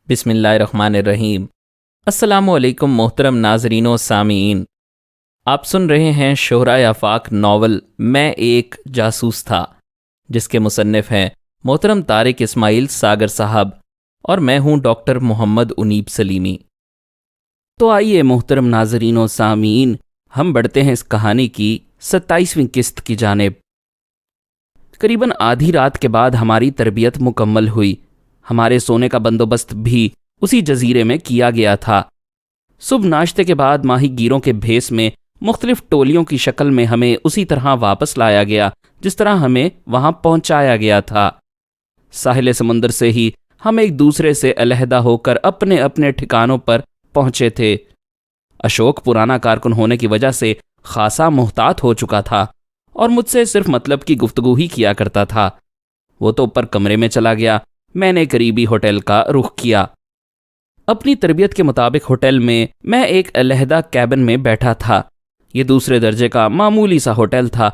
بسم اللہ الرحمن الرحیم۔ السلام علیکم محترم ناظرین و سامعین، آپ سن رہے ہیں شہرۂ آفاق ناول میں ایک جاسوس تھا، جس کے مصنف ہیں محترم طارق اسماعیل ساگر صاحب، اور میں ہوں ڈاکٹر محمد انیب سلیمی۔ تو آئیے محترم ناظرین و سامعین، ہم بڑھتے ہیں اس کہانی کی 27ویں قسط کی جانب۔ قریباً آدھی رات کے بعد ہماری تربیت مکمل ہوئی۔ ہمارے سونے کا بندوبست بھی اسی جزیرے میں کیا گیا تھا۔ صبح ناشتے کے بعد ماہی گیروں کے بھیس میں مختلف ٹولیوں کی شکل میں ہمیں اسی طرح واپس لایا گیا جس طرح ہمیں وہاں پہنچایا گیا تھا۔ ساحل سمندر سے ہی ہم ایک دوسرے سے علیحدہ ہو کر اپنے اپنے ٹھکانوں پر پہنچے تھے۔ اشوک پرانا کارکن ہونے کی وجہ سے خاصا محتاط ہو چکا تھا اور مجھ سے صرف مطلب کی گفتگو ہی کیا کرتا تھا۔ وہ تو اوپر کمرے میں چلا گیا، میں نے قریبی ہوٹل کا رخ کیا۔ اپنی تربیت کے مطابق ہوٹل میں ایک علیحدہ کیبن میں بیٹھا تھا۔ یہ دوسرے درجے کا معمولی سا ہوٹل تھا،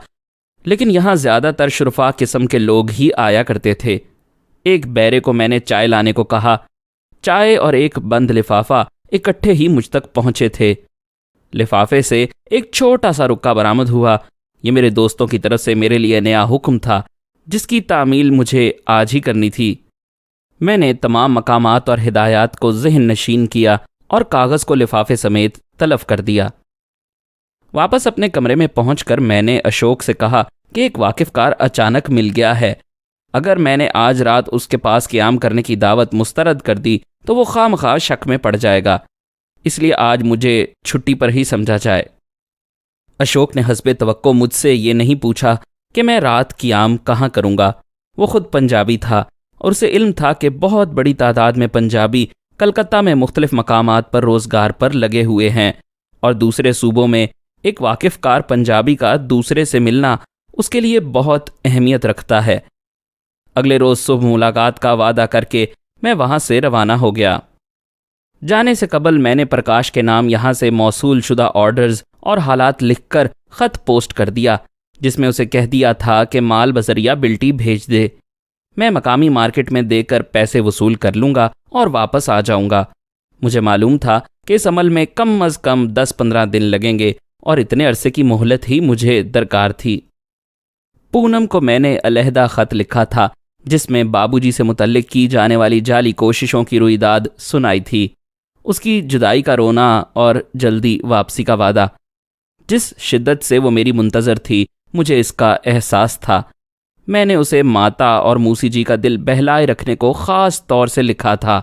لیکن یہاں زیادہ تر شرفا قسم کے لوگ ہی آیا کرتے تھے۔ ایک بیرے کو میں نے چائے لانے کو کہا۔ چائے اور ایک بند لفافہ اکٹھے ہی مجھ تک پہنچے تھے۔ لفافے سے ایک چھوٹا سا رکا برآمد ہوا۔ یہ میرے دوستوں کی طرف سے میرے لیے نیا حکم تھا، جس کی تعمیل مجھے آج ہی کرنی تھی۔ میں نے تمام مقامات اور ہدایات کو ذہن نشین کیا اور کاغذ کو لفافے سمیت تلف کر دیا۔ واپس اپنے کمرے میں پہنچ کر میں نے اشوک سے کہا کہ ایک واقف کار اچانک مل گیا ہے۔ اگر میں نے آج رات اس کے پاس قیام کرنے کی دعوت مسترد کر دی تو وہ خواہ شک میں پڑ جائے گا، اس لیے آج مجھے چھٹی پر ہی سمجھا جائے۔ اشوک نے حسب توقع مجھ سے یہ نہیں پوچھا کہ میں رات قیام کہاں کروں گا۔ وہ خود پنجابی تھا اور اسے علم تھا کہ بہت بڑی تعداد میں پنجابی کلکتہ میں مختلف مقامات پر روزگار پر لگے ہوئے ہیں، اور دوسرے صوبوں میں ایک واقف کار پنجابی کا دوسرے سے ملنا اس کے لیے بہت اہمیت رکھتا ہے۔ اگلے روز صبح ملاقات کا وعدہ کر کے میں وہاں سے روانہ ہو گیا۔ جانے سے قبل میں نے پرکاش کے نام یہاں سے موصول شدہ آرڈرز اور حالات لکھ کر خط پوسٹ کر دیا، جس میں اسے کہہ دیا تھا کہ مال بذریعہ بلٹی بھیج دے۔ میں مقامی مارکیٹ میں دے کر پیسے وصول کر لوں گا اور واپس آ جاؤں گا۔ مجھے معلوم تھا کہ اس عمل میں کم از کم 10-15 دن لگیں گے، اور اتنے عرصے کی مہلت ہی مجھے درکار تھی۔ پونم کو میں نے علیحدہ خط لکھا تھا، جس میں بابو جی سے متعلق کی جانے والی جعلی کوششوں کی رویداد سنائی تھی، اس کی جدائی کا رونا اور جلدی واپسی کا وعدہ۔ جس شدت سے وہ میری منتظر تھی، مجھے اس کا احساس تھا۔ میں نے اسے ماتا اور موسی جی کا دل بہلائے رکھنے کو خاص طور سے لکھا تھا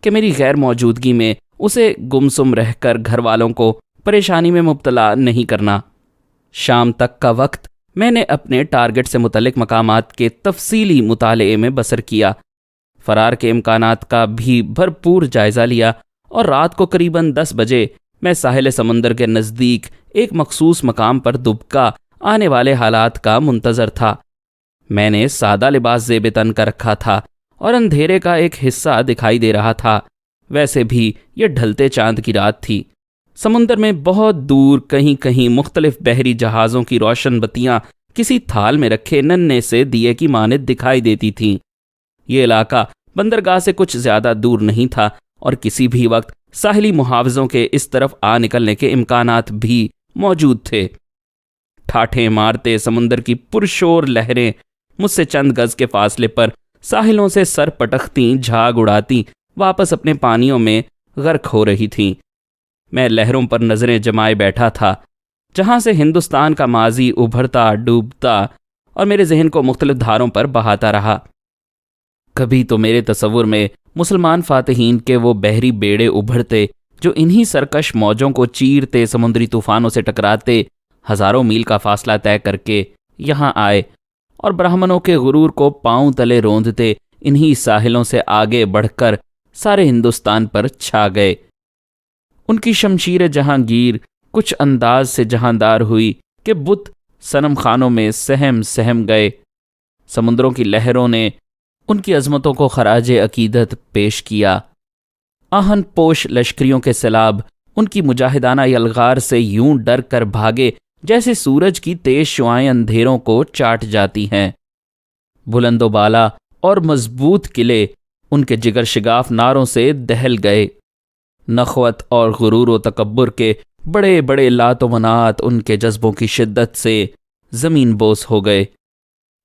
کہ میری غیر موجودگی میں اسے گمسم رہ کر گھر والوں کو پریشانی میں مبتلا نہیں کرنا۔ شام تک کا وقت میں نے اپنے ٹارگٹ سے متعلق مقامات کے تفصیلی مطالعے میں بسر کیا، فرار کے امکانات کا بھی بھرپور جائزہ لیا، اور رات کو قریباً 10 بجے میں ساحل سمندر کے نزدیک ایک مخصوص مقام پر دبکا آنے والے حالات کا منتظر تھا۔ میں نے سادہ لباس زیب تن کا رکھا تھا اور اندھیرے کا ایک حصہ دکھائی دے رہا تھا۔ ویسے بھی یہ ڈھلتے چاند کی رات تھی۔ سمندر میں بہت دور کہیں کہیں مختلف بحری جہازوں کی روشن بتیاں کسی تھال میں رکھے ننھے سے دیے کی مانند دکھائی دیتی تھیں۔ یہ علاقہ بندرگاہ سے کچھ زیادہ دور نہیں تھا، اور کسی بھی وقت ساحلی محافظوں کے اس طرف آ نکلنے کے امکانات بھی موجود تھے۔ ٹھاٹھیں مارتے سمندر کی پرشور لہریں مجھ سے چند گز کے فاصلے پر ساحلوں سے سر پٹکتی جھاگ اڑاتی واپس اپنے پانیوں میں غرق ہو رہی تھیں۔ میں لہروں پر نظریں جمائے بیٹھا تھا، جہاں سے ہندوستان کا ماضی ابھرتا ڈوبتا اور میرے ذہن کو مختلف دھاروں پر بہاتا رہا۔ کبھی تو میرے تصور میں مسلمان فاتحین کے وہ بحری بیڑے ابھرتے جو انہی سرکش موجوں کو چیرتے سمندری طوفانوں سے ٹکراتے ہزاروں میل کا فاصلہ طے کر کے یہاں آئے، اور برہمنوں کے غرور کو پاؤں تلے روندتے انہی ساحلوں سے آگے بڑھ کر سارے ہندوستان پر چھا گئے۔ ان کی شمشیر جہانگیر کچھ انداز سے جہاندار ہوئی کہ بت صنم خانوں میں سہم گئے۔ سمندروں کی لہروں نے ان کی عظمتوں کو خراج عقیدت پیش کیا۔ آہن پوش لشکریوں کے سیلاب ان کی مجاہدانہ یلغار سے یوں ڈر کر بھاگے جیسے سورج کی تیز شعائیں اندھیروں کو چاٹ جاتی ہیں۔ بلند و بالا اور مضبوط قلعے ان کے جگر شگاف نعروں سے دہل گئے۔ نخوت اور غرور و تکبر کے بڑے بڑے لات و منات ان کے جذبوں کی شدت سے زمین بوس ہو گئے۔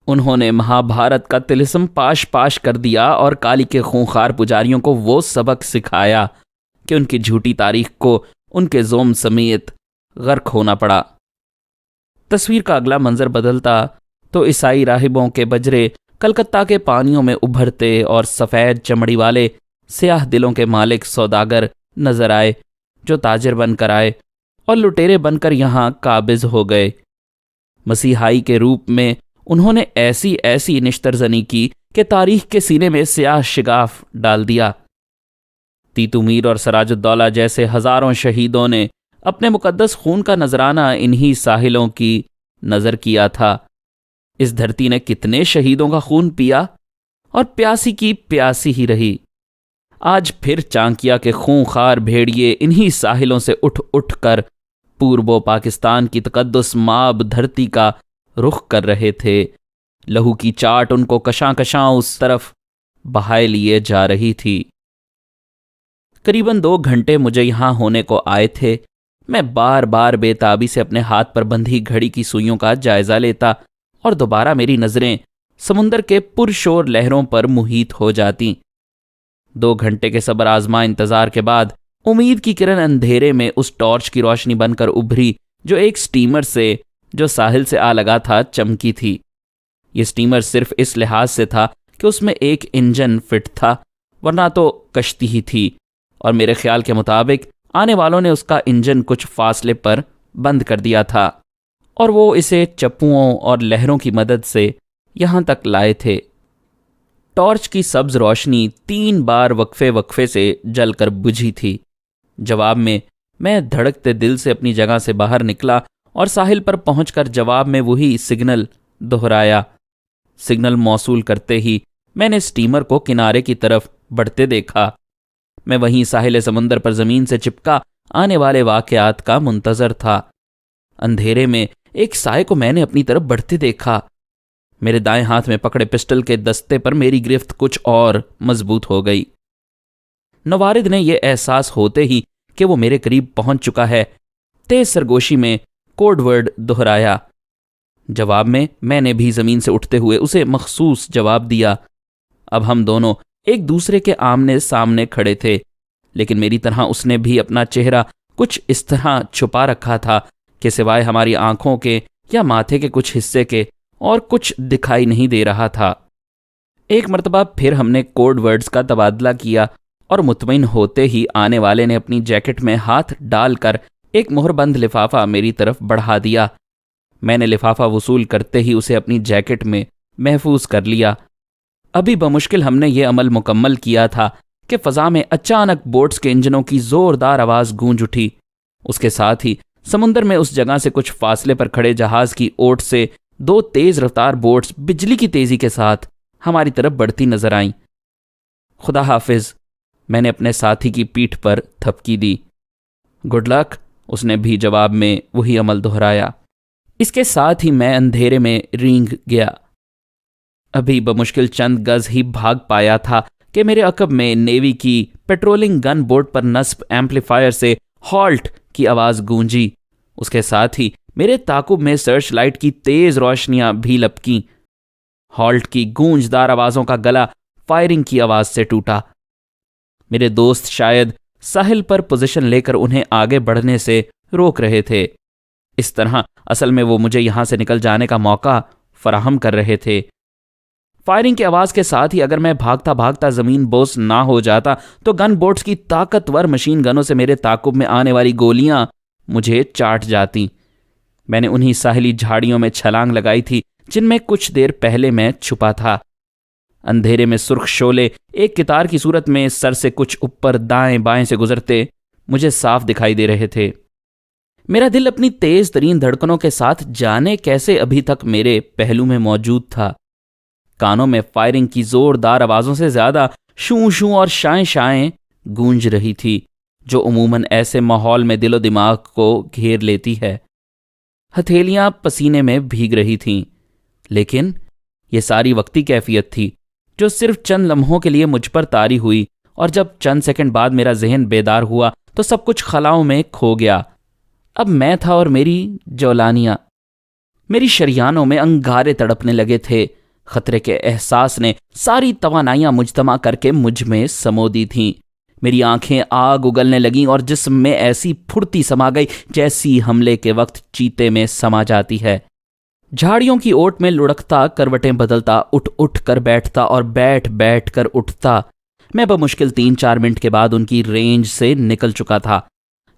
انہوں نے مہابھارت کا طلسم پاش پاش کر دیا اور کالی کے خونخوار پجاریوں کو وہ سبق سکھایا کہ ان کی جھوٹی تاریخ کو ان کے زوم سمیت غرق ہونا پڑا۔ تصویر کا اگلا منظر بدلتا تو عیسائی راہبوں کے بجرے کلکتہ کے پانیوں میں ابھرتے اور سفید چمڑی والے سیاہ دلوں کے مالک سوداگر نظر آئے، جو تاجر بن کر آئے اور لٹیرے بن کر یہاں قابض ہو گئے۔ مسیحائی کے روپ میں انہوں نے ایسی ایسی نشتر زنی کی کہ تاریخ کے سینے میں سیاہ شگاف ڈال دیا۔ تیتو میر اور سراج الدولہ جیسے ہزاروں شہیدوں نے اپنے مقدس خون کا نذرانہ انہی ساحلوں کی نظر کیا تھا۔ اس دھرتی نے کتنے شہیدوں کا خون پیا اور پیاسی کی پیاسی ہی رہی۔ آج پھر چانکیا کے خونخوار بھیڑیے انہی ساحلوں سے اٹھ اٹھ کر پوربو پاکستان کی تقدس ماب دھرتی کا رخ کر رہے تھے۔ لہو کی چاٹ ان کو کشاں کشاں اس طرف بہائے لیے جا رہی تھی۔ قریباً 2 گھنٹے مجھے یہاں ہونے کو آئے تھے۔ میں بار بار بے تابی سے اپنے ہاتھ پر بندھی گھڑی کی سوئیوں کا جائزہ لیتا اور دوبارہ میری نظریں سمندر کے پرشور لہروں پر محیط ہو جاتی۔ 2 گھنٹے کے صبر آزما انتظار کے بعد امید کی کرن اندھیرے میں اس ٹارچ کی روشنی بن کر ابھری جو ایک سٹیمر سے جو ساحل سے آ لگا تھا چمکی تھی۔ یہ سٹیمر صرف اس لحاظ سے تھا کہ اس میں ایک انجن فٹ تھا، ورنہ تو کشتی ہی تھی، اور میرے خیال کے مطابق آنے والوں نے اس کا انجن کچھ فاصلے پر بند کر دیا تھا اور وہ اسے چپوؤں اور لہروں کی مدد سے یہاں تک لائے تھے۔ ٹارچ کی سبز روشنی 3 بار وقفے وقفے سے جل کر بجھی تھی۔ جواب میں دھڑکتے دل سے اپنی جگہ سے باہر نکلا اور ساحل پر پہنچ کر جواب میں وہی سگنل دہرایا۔ سگنل موصول کرتے ہی میں نے سٹیمر کو کنارے کی طرف بڑھتے دیکھا۔ میں وہیں ساحل سمندر پر زمین سے چپکا آنے والے واقعات کا منتظر تھا۔ اندھیرے میں ایک سائے کو میں نے اپنی طرف بڑھتے دیکھا۔ میرے دائیں ہاتھ میں پکڑے پسٹل کے دستے پر میری گرفت کچھ اور مضبوط ہو گئی۔ نوارد نے یہ احساس ہوتے ہی کہ وہ میرے قریب پہنچ چکا ہے تیز سرگوشی میں کوڈ ورڈ دہرایا۔ جواب میں نے بھی زمین سے اٹھتے ہوئے اسے مخصوص جواب دیا۔ اب ہم دونوں ایک دوسرے کے آمنے سامنے کھڑے تھے، لیکن میری طرح اس نے بھی اپنا چہرہ کچھ اس طرح چھپا رکھا تھا کہ سوائے ہماری آنکھوں کے یا ماتھے کے کچھ حصے کے اور کچھ دکھائی نہیں دے رہا تھا۔ ایک مرتبہ پھر ہم نے کوڈ ورڈز کا تبادلہ کیا اور مطمئن ہوتے ہی آنے والے نے اپنی جیکٹ میں ہاتھ ڈال کر ایک مہر بند لفافہ میری طرف بڑھا دیا۔ میں نے لفافہ وصول کرتے ہی اسے اپنی جیکٹ میں محفوظ کر لیا۔ ابھی بمشکل ہم نے یہ عمل مکمل کیا تھا کہ فضا میں اچانک بوٹس کے انجنوں کی زوردار آواز گونج اٹھی۔ اس کے ساتھ ہی سمندر میں اس جگہ سے کچھ فاصلے پر کھڑے جہاز کی اوٹ سے 2 تیز رفتار بوٹس بجلی کی تیزی کے ساتھ ہماری طرف بڑھتی نظر آئیں۔ خدا حافظ، میں نے اپنے ساتھی کی پیٹھ پر تھپکی دی۔ گڈ لک، اس نے بھی جواب میں وہی عمل دہرایا۔ اس کے ساتھ ہی میں اندھیرے میں رینگ گیا۔ ابھی بمشکل چند گز ہی بھاگ پایا تھا کہ میرے عقب میں نیوی کی پیٹرولنگ گن بورڈ پر نصب ایمپلیفائر سے ہالٹ کی آواز گونجی۔ اس کے ساتھ ہی میرے تعاقب میں سرچ لائٹ کی تیز روشنیاں بھی لپکیں۔ ہالٹ کی گونجدار آوازوں کا گلا فائرنگ کی آواز سے ٹوٹا۔ میرے دوست شاید ساحل پر پوزیشن لے کر انہیں آگے بڑھنے سے روک رہے تھے۔ اس طرح اصل میں وہ مجھے یہاں سے نکل جانے کا موقع فراہم کر رہے تھے۔ فائرنگ کی آواز کے ساتھ ہی اگر میں بھاگتا بھاگتا زمین بوس نہ ہو جاتا تو گن بوٹس کی طاقتور مشین گنوں سے میرے تعاقب میں آنے والی گولیاں مجھے چاٹ جاتی۔ میں نے انہی ساحلی جھاڑیوں میں چھلانگ لگائی تھی جن میں کچھ دیر پہلے میں چھپا تھا۔ اندھیرے میں سرخ شعلے ایک قطار کی صورت میں سر سے کچھ اوپر دائیں بائیں سے گزرتے مجھے صاف دکھائی دے رہے تھے۔ میرا دل اپنی تیز ترین دھڑکنوں کے ساتھ جانے کیسے ابھی تک میرے پہلو میں موجود تھا۔ کانوں میں فائرنگ کی زوردار آوازوں سے زیادہ شوں شوں اور شائیں شائیں گونج رہی تھی، جو عموماً ایسے ماحول میں دل و دماغ کو گھیر لیتی ہے۔ ہتھیلیاں پسینے میں بھیگ رہی تھیں، لیکن یہ ساری وقتی کیفیت تھی جو صرف چند لمحوں کے لیے مجھ پر طاری ہوئی، اور جب چند سیکنڈ بعد میرا ذہن بیدار ہوا تو سب کچھ خلاؤں میں کھو گیا۔ اب میں تھا اور میری جولانیاں، میری شریانوں میں انگارے تڑپنے لگے تھے۔ خطرے کے احساس نے ساری توانائیاں مجتمع کر کے مجھ میں سمو دی تھیں۔ میری آنکھیں آگ اگلنے لگیں اور جسم میں ایسی پھرتی سما گئی جیسی حملے کے وقت چیتے میں سما جاتی ہے۔ جھاڑیوں کی اوٹ میں لڑکتا، کروٹیں بدلتا، اٹھ اٹھ کر بیٹھتا اور بیٹھ بیٹھ کر اٹھتا، میں بمشکل 3-4 منٹ کے بعد ان کی رینج سے نکل چکا تھا،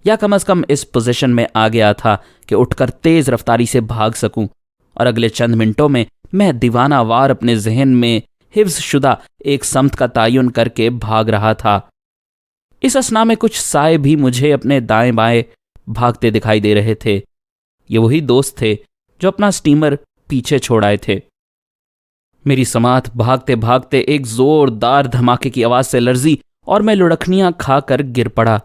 یا کم از کم اس پوزیشن میں آ گیا تھا کہ اٹھ کر تیز رفتاری سے بھاگ سکوں، اور اگلے چند منٹوں میں میں دیوانہ وار اپنے ذہن میں حفظ شدہ ایک سمت کا تعین کر کے بھاگ رہا تھا۔ اس اثنا میں کچھ سائے بھی مجھے اپنے دائیں بائیں بھاگتے دکھائی دے رہے تھے۔ یہ وہی دوست تھے جو اپنا سٹیمر پیچھے چھوڑ آئے تھے۔ میری سماعت بھاگتے بھاگتے ایک زوردار دھماکے کی آواز سے لرزی اور میں لڑکھنیاں کھا کر گر پڑا۔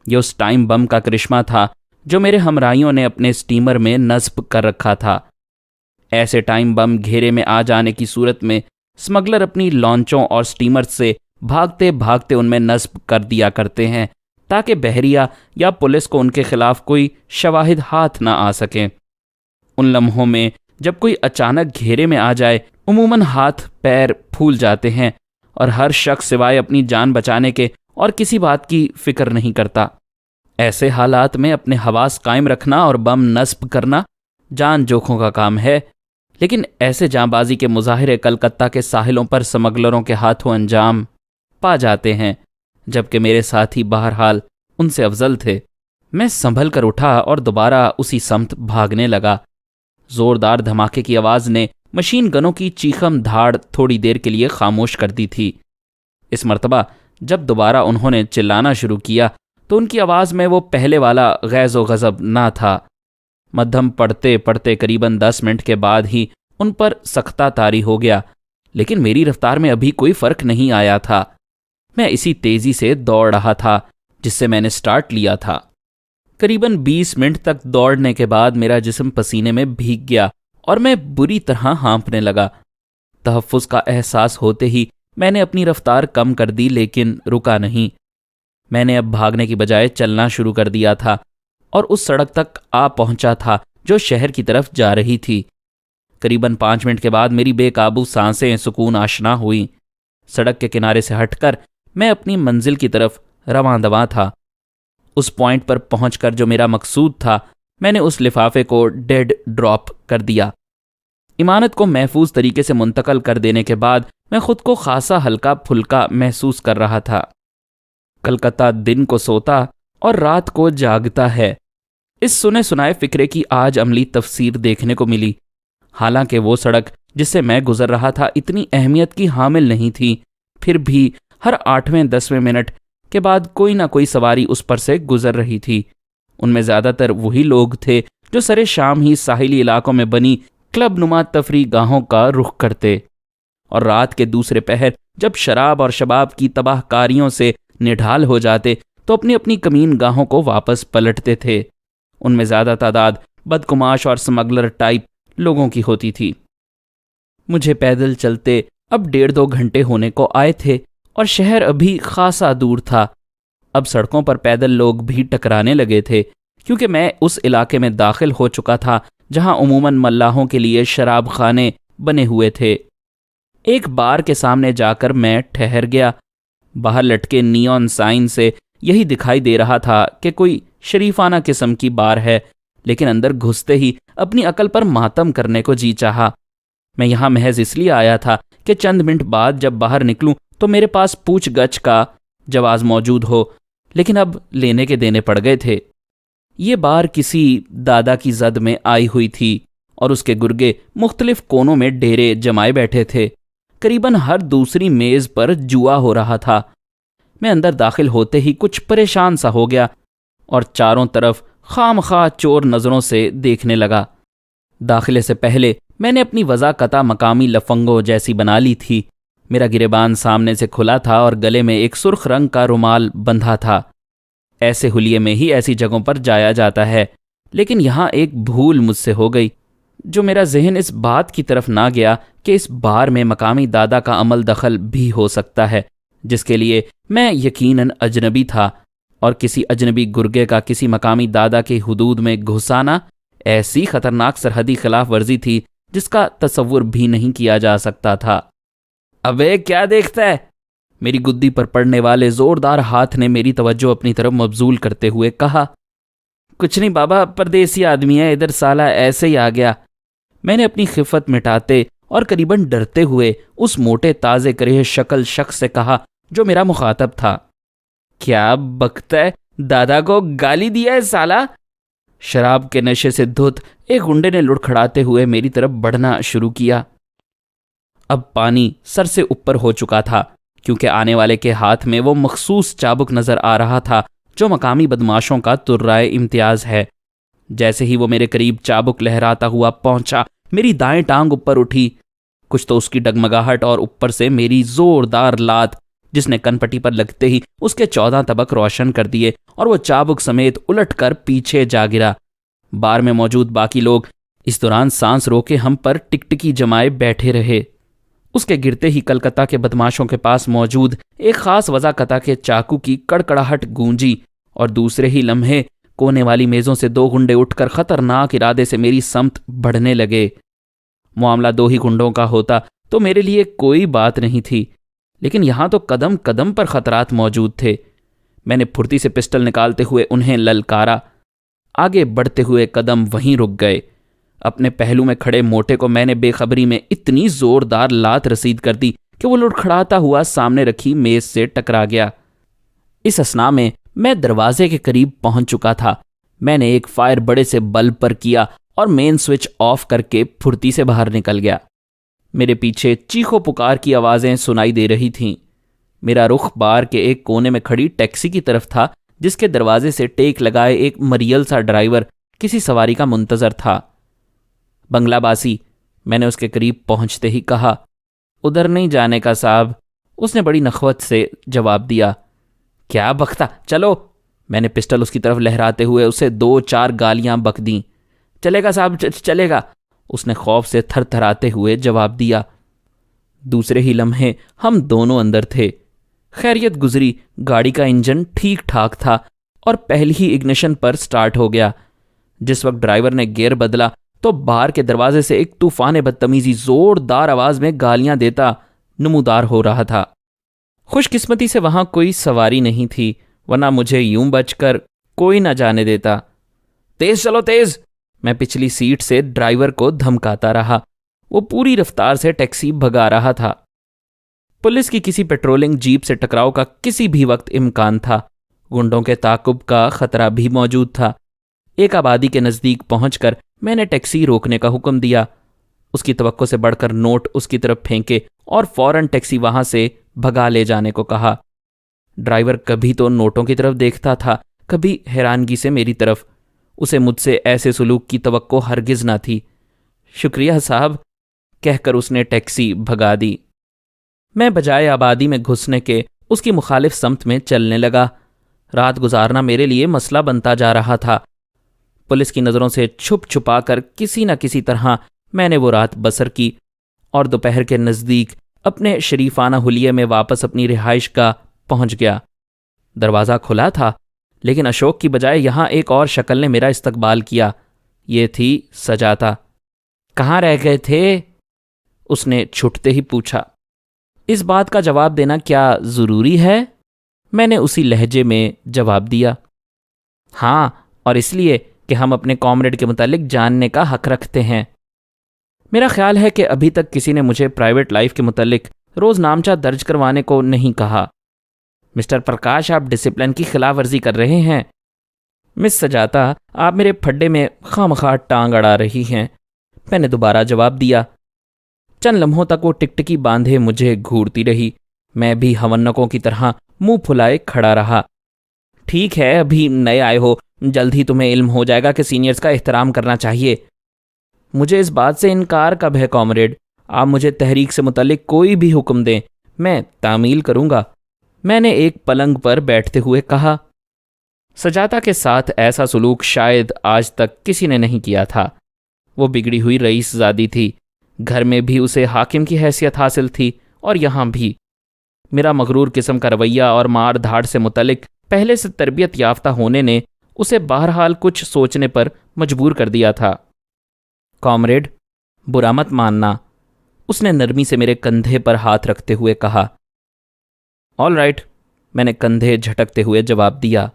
یہ اس ٹائم بم کا کرشمہ تھا جو میرے ہمراہیوں نے اپنے سٹیمر میں نصب کر رکھا تھا۔ ایسے ٹائم بم گھیرے میں آ جانے کی صورت میں سمگلر اپنی لانچوں اور سٹیمر سے بھاگتے بھاگتے ان میں نصب کر دیا کرتے ہیں تاکہ بحریہ یا پولیس کو ان کے خلاف کوئی شواہد ہاتھ نہ آ سکیں۔ ان لمحوں میں جب کوئی اچانک گھیرے میں آ جائے، عموماً ہاتھ پیر پھول جاتے ہیں اور ہر شخص سوائے اپنی جان بچانے کے اور کسی بات کی فکر نہیں کرتا۔ ایسے حالات میں اپنے حواس قائم رکھنا اور بم نصب کرنا جان جوکھوں کا کام ہے، لیکن ایسے جاں بازی کے مظاہرے کلکتہ کے ساحلوں پر سمگلروں کے ہاتھوں انجام پا جاتے ہیں، جبکہ میرے ساتھی بہرحال ان سے افضل تھے۔ میں سنبھل کر اٹھا اور دوبارہ اسی سمت بھاگنے لگا۔ زوردار دھماکے کی آواز نے مشین گنوں کی چیخم دھاڑ تھوڑی دیر کے لیے خاموش کر دی تھی۔ اس مرتبہ جب دوبارہ انہوں نے چلانا شروع کیا تو ان کی آواز میں وہ پہلے والا غیظ و غضب نہ تھا۔ مدھم پڑھتے پڑھتے قریباً 10 منٹ کے بعد ہی ان پر سختہ طاری ہو گیا، لیکن میری رفتار میں ابھی کوئی فرق نہیں آیا تھا۔ میں اسی تیزی سے دوڑ رہا تھا جس سے میں نے سٹارٹ لیا تھا۔ قریباً 20 منٹ تک دوڑنے کے بعد میرا جسم پسینے میں بھیگ گیا اور میں بری طرح ہانپنے لگا۔ تحفظ کا احساس ہوتے ہی میں نے اپنی رفتار کم کر دی، لیکن رکا نہیں۔ میں نے اب بھاگنے کی بجائے چلنا شروع کر دیا تھا اور اس سڑک تک آ پہنچا تھا جو شہر کی طرف جا رہی تھی۔ قریباً 5 منٹ کے بعد میری بے قابو سانسیں سکون آشنا ہوئیں۔ سڑک کے کنارے سے ہٹ کر میں اپنی منزل کی طرف رواں دواں تھا۔ اس پوائنٹ پر پہنچ کر جو میرا مقصود تھا، میں نے اس لفافے کو ڈیڈ ڈراپ کر دیا۔ امانت کو محفوظ طریقے سے منتقل کر دینے کے بعد میں خود کو خاصا ہلکا پھلکا محسوس کر رہا تھا۔ کلکتہ دن کو سوتا اور رات کو جاگتا ہے، اس سنے سنائے فکرے کی آج عملی تفسیر دیکھنے کو ملی۔ حالانکہ وہ سڑک جس سے میں گزر رہا تھا اتنی اہمیت کی حامل نہیں تھی، پھر بھی ہر 8ویں-10ویں منٹ کے بعد کوئی نہ کوئی سواری اس پر سے گزر رہی تھی۔ ان میں زیادہ تر وہی لوگ تھے جو سرے شام ہی ساحلی علاقوں میں بنی کلب نما تفریح گاہوں کا رخ کرتے، اور رات کے دوسرے پہر جب شراب اور شباب کی تباہ کاریوں سے نڈھال ہو جاتے تو اپنی اپنی کمین گاہوں کو واپس پلٹتے تھے۔ ان میں زیادہ تعداد بدکماش اور سمگلر ٹائپ لوگوں کی ہوتی تھی۔ مجھے پیدل چلتے اب 1.5-2 گھنٹے ہونے کو آئے تھے اور شہر ابھی خاصا دور تھا۔ اب سڑکوں پر پیدل لوگ بھی ٹکرانے لگے تھے، کیونکہ میں اس علاقے میں داخل ہو چکا تھا جہاں عموماً ملاحوں کے لیے شراب خانے بنے ہوئے تھے۔ ایک بار کے سامنے جا کر میں ٹھہر گیا۔ باہر لٹکے نیون سائن سے یہی دکھائی دے رہا تھا کہ کوئی شریفانہ قسم کی بار ہے، لیکن اندر گھستے ہی اپنی عقل پر ماتم کرنے کو جی چاہا۔ میں یہاں محض اس لیے آیا تھا کہ چند منٹ بعد جب باہر نکلوں تو میرے پاس پوچھ گچھ کا جواز موجود ہو، لیکن اب لینے کے دینے پڑ گئے تھے۔ یہ بار کسی دادا کی زد میں آئی ہوئی تھی اور اس کے گرگے مختلف کونوں میں ڈیرے جمائے بیٹھے تھے۔ قریباً ہر دوسری میز پر جوا ہو رہا تھا۔ میں اندر داخل ہوتے ہی کچھ پریشان سا ہو گیا اور چاروں طرف خام خواہ چور نظروں سے دیکھنے لگا۔ داخلے سے پہلے میں نے اپنی وضاقتہ مقامی لفنگوں جیسی بنا لی تھی۔ میرا گریبان سامنے سے کھلا تھا اور گلے میں ایک سرخ رنگ کا رومال بندھا تھا۔ ایسے حلیے میں ہی ایسی جگہوں پر جایا جاتا ہے، لیکن یہاں ایک بھول مجھ سے ہو گئی۔ جو میرا ذہن اس بات کی طرف نہ گیا کہ اس بار میں مقامی دادا کا عمل دخل بھی ہو سکتا ہے، جس کے لیے میں یقیناً اجنبی تھا، اور کسی اجنبی گرگے کا کسی مقامی دادا کی حدود میں گھس آنا ایسی خطرناک سرحدی خلاف ورزی تھی جس کا تصور بھی نہیں کیا جا سکتا تھا۔ ابے کیا دیکھتا ہے؟ میری گدی پر پڑنے والے زوردار ہاتھ نے میری توجہ اپنی طرف مبذول کرتے ہوئے کہا۔ کچھ نہیں بابا، پردیسی آدمی ہے، ادھر سالہ ایسے ہی آ گیا۔ میں نے اپنی خفت مٹاتے اور قریباً ڈرتے ہوئے اس موٹے تازے کرے شکل شخص سے کہا جو میرا مخاطب تھا، کیا بکتا ہے؟ دادا کو گالی دیا ہے سالہ؟ شراب کے نشے سے دھت ایک گنڈے نے لڑکھڑاتے ہوئے میری طرف بڑھنا شروع کیا۔ اب پانی سر سے اوپر ہو چکا تھا، کیونکہ آنے والے کے ہاتھ میں وہ مخصوص چابک نظر آ رہا تھا جو مقامی بدماشوں کا ترائے امتیاز ہے۔ جیسے ہی وہ میرے قریب چابک لہراتا ہوا پہنچا، میری دائیں ٹانگ اوپر اٹھی۔ کچھ تو اس کی ڈگمگاہٹ اور اوپر سے میری زوردار لات، جس نے کن پٹی پر لگتے ہی اس کے 14 طبق روشن کر دیے اور وہ چابک سمیت الٹ کر پیچھے جا گرا۔ بار میں موجود باقی لوگ اس دوران سانس روکے ہم پر ٹکٹکی جمائے بیٹھے رہے۔ اس کے گرتے ہی کلکتہ کے بدماشوں کے پاس موجود ایک خاص وضاقتہ کے چاقو کی کڑکڑاہٹ گونجی، اور دوسرے ہی لمحے کونے والی میزوں سے 2 گنڈے اٹھ کر خطرناک ارادے سے میری سمت بڑھنے لگے۔ معاملہ 2 ہی گنڈوں کا ہوتا تو میرے لیے کوئی بات نہیں تھی، لیکن یہاں تو قدم قدم پر خطرات موجود تھے۔ میں نے پھرتی سے پسٹل نکالتے ہوئے انہیں للکارا۔ آگے بڑھتے ہوئے قدم وہیں رک گئے۔ اپنے پہلو میں کھڑے موٹے کو میں نے بے خبری میں اتنی زوردار لات رسید کر دی کہ وہ لڑکھڑاتا ہوا سامنے رکھی میز سے ٹکرا گیا۔ اس اثناء میں دروازے کے قریب پہنچ چکا تھا۔ میں نے ایک فائر بڑے سے بلب پر کیا اور مین سوئچ آف کر کے پھرتی سے باہر نکل گیا۔ میرے پیچھے چیخو پکار کی آوازیں سنائی دے رہی تھیں۔ میرا رخ بار کے ایک کونے میں کھڑی ٹیکسی کی طرف تھا، جس کے دروازے سے ٹیک لگائے ایک مریل سا ڈرائیور کسی سواری کا منتظر تھا۔ بنگلہ باسی، میں نے اس کے قریب پہنچتے ہی کہا۔ ادھر نہیں جانے کا صاحب، اس نے بڑی نخوت سے جواب دیا۔ کیا بکتا، چلو۔ میں نے پسٹل اس کی طرف لہراتے ہوئے اسے 2-4 گالیاں بک دیں۔ چلے گا صاحب، چلے گا، اس نے خوف سے تھر تھراتے ہوئے جواب دیا۔ دوسرے ہی لمحے ہم دونوں اندر تھے۔ خیریت گزری، گاڑی کا انجن ٹھیک ٹھاک تھا اور پہلی ہی اگنیشن پر سٹارٹ ہو گیا۔ جس وقت ڈرائیور نے گیئر بدلا تو باہر کے دروازے سے ایک طوفان بدتمیزی زوردار آواز میں گالیاں دیتا نمودار ہو رہا تھا۔ خوش قسمتی سے وہاں کوئی سواری نہیں تھی، ورنہ مجھے یوں بچ کر کوئی نہ جانے دیتا۔ تیز چلو تیز، میں پچھلی سیٹ سے ڈرائیور کو دھمکاتا رہا۔ وہ پوری رفتار سے ٹیکسی بھگا رہا تھا۔ پولیس کی کسی پیٹرولنگ جیپ سے ٹکراؤ کا کسی بھی وقت امکان تھا۔ گنڈوں کے تعاقب کا خطرہ بھی موجود تھا۔ ایک آبادی کے نزدیک پہنچ کر میں نے ٹیکسی روکنے کا حکم دیا۔ اس کی توقع سے بڑھ کر نوٹ اس کی طرف پھینکے اور فوراً ٹیکسی وہاں سے بھگا لے جانے کو کہا۔ ڈرائیور کبھی تو نوٹوں کی طرف دیکھتا تھا، کبھی حیرانگی سے میری طرف۔ اسے مجھ سے ایسے سلوک کی توقع ہرگز نہ تھی۔ شکریہ صاحب، کہہ کر اس نے ٹیکسی بھگا دی۔ میں بجائے آبادی میں گھسنے کے اس کی مخالف سمت میں چلنے لگا۔ رات گزارنا میرے لیے مسئلہ بنتا جا رہا تھا۔ پولیس کی نظروں سے چھپ چھپا کر کسی نہ کسی طرح میں نے وہ رات بسر کی اور دوپہر کے نزدیک اپنے شریفانہ حلیے میں واپس اپنی رہائش گاہ پہنچ گیا۔ دروازہ کھلا تھا، لیکن اشوک کی بجائے یہاں ایک اور شکل نے میرا استقبال کیا۔ یہ تھی سجاتا۔ کہاں رہ گئے تھے؟ اس نے چھٹتے ہی پوچھا۔ اس بات کا جواب دینا کیا ضروری ہے؟ میں نے اسی لہجے میں جواب دیا۔ ہاں، اور اس لیے کہ ہم اپنے کامریڈ کے متعلق جاننے کا حق رکھتے ہیں۔ میرا خیال ہے کہ ابھی تک کسی نے مجھے پرائیویٹ لائف کے متعلق روز نامچہ درج کروانے کو نہیں کہا۔ مسٹر پرکاش، آپ ڈسپلن کی خلاف ورزی کر رہے ہیں۔ مس سجاتا، آپ میرے پھڈے میں خواہ ٹانگ اڑا رہی ہیں، میں نے دوبارہ جواب دیا۔ چند لمحوں تک وہ ٹکٹکی باندھے مجھے گھورتی رہی۔ میں بھی ہونکوں کی طرح منہ پھلائے کھڑا رہا۔ ٹھیک ہے، ابھی نئے آئے ہو، جلد ہی تمہیں علم ہو جائے گا کہ سینئرز کا احترام کرنا چاہیے۔ مجھے اس بات سے انکار کب ہے کامریڈ؟ آپ مجھے تحریک سے متعلق کوئی بھی حکم دیں، میں تعمیل کروں گا، میں نے ایک پلنگ پر بیٹھتے ہوئے کہا۔ سجاتا کے ساتھ ایسا سلوک شاید آج تک کسی نے نہیں کیا تھا۔ وہ بگڑی ہوئی رئیس زادی تھی، گھر میں بھی اسے حاکم کی حیثیت حاصل تھی اور یہاں بھی۔ میرا مغرور قسم کا رویہ اور مار دھاڑ سے متعلق پہلے سے تربیت یافتہ ہونے نے اسے بہرحال کچھ سوچنے پر مجبور کر دیا تھا۔ کامریڈ، برا مت ماننا، اس نے نرمی سے میرے کندھے پر ہاتھ رکھتے ہوئے کہا۔ آل رائٹ، میں نے کندھے جھٹکتے ہوئے جواب دیا۔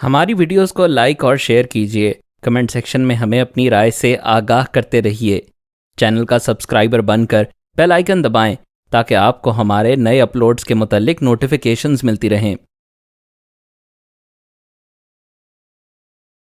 ہماری ویڈیوز کو لائک اور شیئر کیجیے، کمنٹ سیکشن میں ہمیں اپنی رائے سے آگاہ کرتے رہیے۔ چینل کا سبسکرائبر بن کر بیل آئیکن دبائیں تاکہ آپ کو ہمارے نئے اپلوڈز کے متعلق نوٹیفیکیشنز ملتی رہیں۔